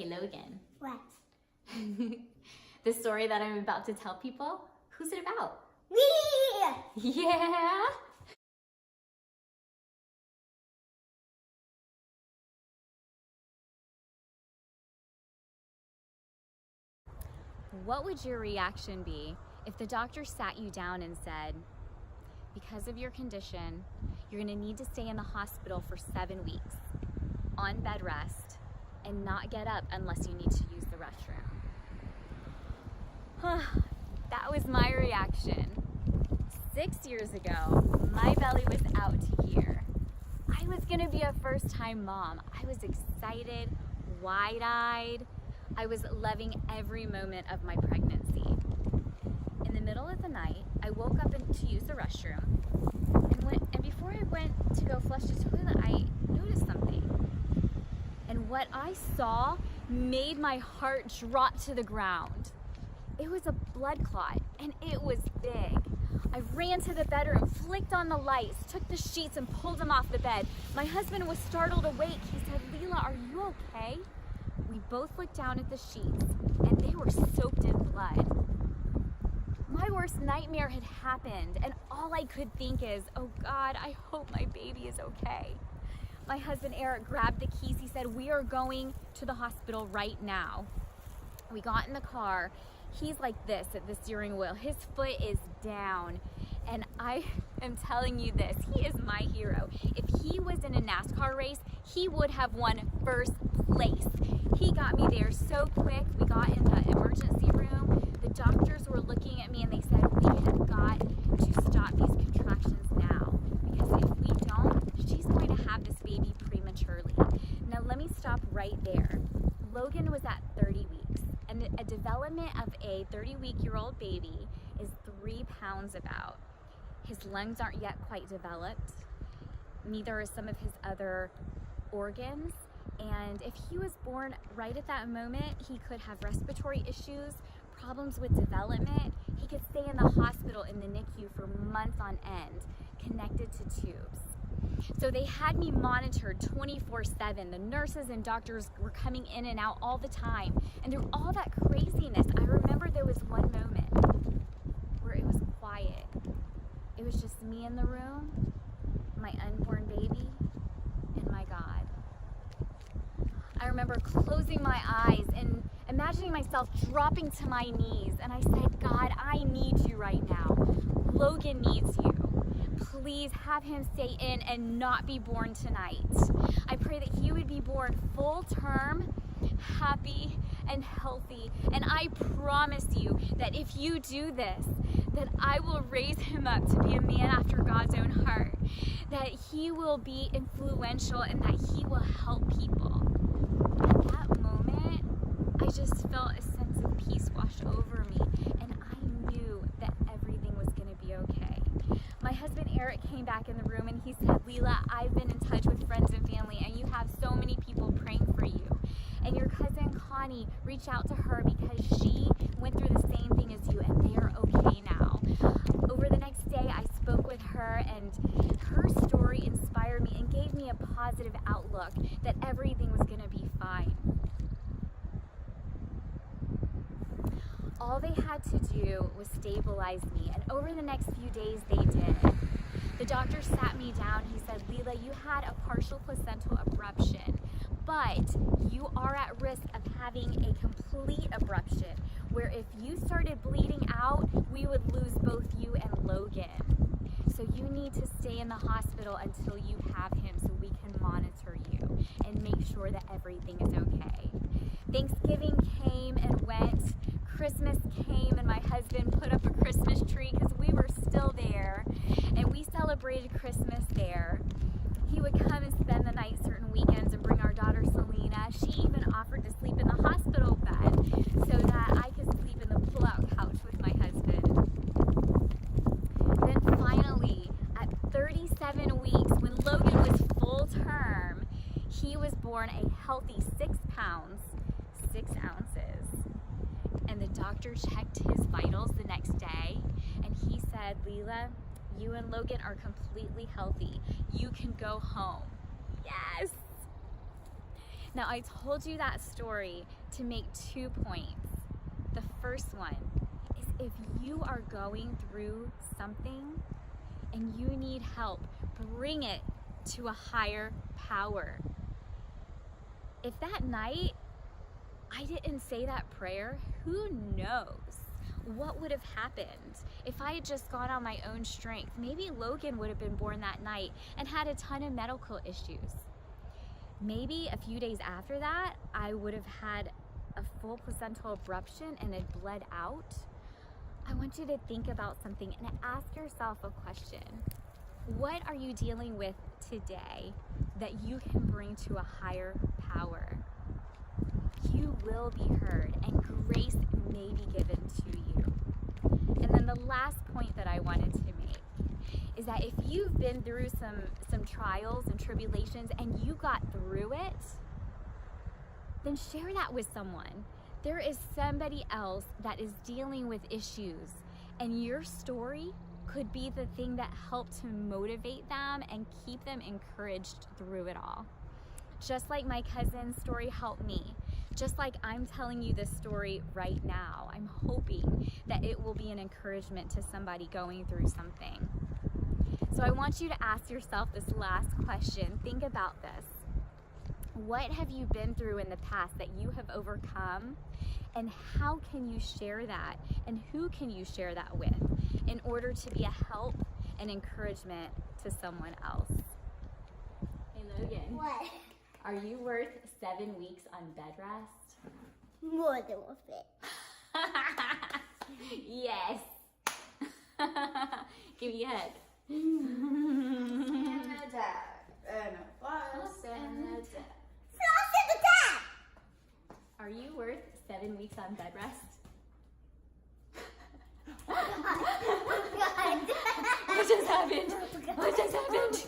Logan. What? The story that I'm about to tell people, who's it about? Me! Yeah! What would your reaction be if the doctor sat you down and said, because of your condition, you're gonna need to stay in the hospital for 7 weeks on bed rest and not get up unless you need to use the restroom? That was my reaction. 6 years ago, my belly was out to here. I was gonna be a first-time mom. I was excited, wide-eyed. I was loving every moment of my pregnancy. In the middle of the night, I woke up to use the restroom, and before I went to go flush the toilet, I noticed something. And what I saw made my heart drop to the ground. It was a blood clot, and it was big. I ran to the bedroom, flicked on the lights, took the sheets and pulled them off the bed. My husband was startled awake. He said, "Leila, are you okay?" We both looked down at the sheets, and they were soaked in blood. My worst nightmare had happened, and all I could think is, oh God, I hope my baby is okay. My husband Eric grabbed the keys. He said, "We are going to the hospital right now." We got in the car. He's like this at the steering wheel. His foot is down. And I am telling you this, he is my hero. If he was in a NASCAR race, he would have won first place. He got me there so quick. We got in the emergency room. The doctors were looking at me and they said, "We have got to stop these contractions now, because if we don't, she's going to have this baby prematurely." Now let me stop right there. Logan was at 30 weeks, and a development of a 30-week-old baby is 3 pounds about. His lungs aren't yet quite developed, neither are some of his other organs, and if he was born right at that moment, he could have respiratory issues, problems with development. He could stay in the hospital in the NICU for months on end, connected to tubes. So they had me monitored 24/7. The nurses and doctors were coming in and out all the time. And through all that craziness, I remember there was one moment where it was quiet. It was just me in the room, my unborn baby, and my God. I remember closing my eyes and imagining myself dropping to my knees. And I said, "God, I need you right now. Logan needs you. Please have him stay in and not be born tonight. I pray that he would be born full term, happy and healthy. And I promise you that if you do this, that I will raise him up to be a man after God's own heart, that he will be influential and that he will help people." At that moment, I just felt a sense of peace wash over me, and I knew that everything was going to be okay. My husband Eric came back in the room and he said, "Leila, I've been in touch with friends and family, and you have so many people praying for you. And your cousin Connie, reach out to her because she went through the same thing as you, and they are okay now." Over the next day, I spoke with her, and her story inspired me and gave me a positive outlook that everything was going to be fine. All they had to do was stabilize me, and over the next few days they did. The doctor sat me down. He said, "Leila, you had a partial placental abruption, but you are at risk of having a complete abruption, where if you started bleeding out, we would lose both you and Logan. So you need to stay in the hospital until you have him so we can monitor you and make sure that everything is okay." Thanksgiving came and went. Christmas came, and my husband put up a Christmas tree because we were still there, and we celebrated Christmas there. He would come and spend the night certain weekends and bring our daughter Celina. She even offered to sleep in the hospital bed so that I could sleep in the pull-out couch with my husband. Then finally, at 37 weeks, when Logan was full term, he was born a healthy 6 pounds, 6 ounces. And the doctor checked his vitals the next day, and he said, "Leila, you and Logan are completely healthy. You can go home." Yes! Now, I told you that story to make 2 points. The first one is if you are going through something and you need help, bring it to a higher power. If that night I didn't say that prayer, who knows what would have happened if I had just gone on my own strength. Maybe Logan would have been born that night and had a ton of medical issues. Maybe a few days after that, I would have had a full placental abruption and it bled out. I want you to think about something and ask yourself a question. What are you dealing with today that you can bring to a higher power? You will be heard and grace may be given to you. And then the last point that I wanted to make is that if you've been through some trials and tribulations and you got through it, then share that with someone. There is somebody else that is dealing with issues, and your story could be the thing that helped to motivate them and keep them encouraged through it all. Just like my cousin's story helped me, just like I'm telling you this story right now, I'm hoping that it will be an encouragement to somebody going through something. So I want you to ask yourself this last question. Think about this. What have you been through in the past that you have overcome? And how can you share that? And who can you share that with in order to be a help and encouragement to someone else? Hey Logan. What? Are you worth 7 weeks on bed rest? More than worth it. Yes. Give me a hug. Are you worth 7 weeks on bed rest? What just happened? What just happened?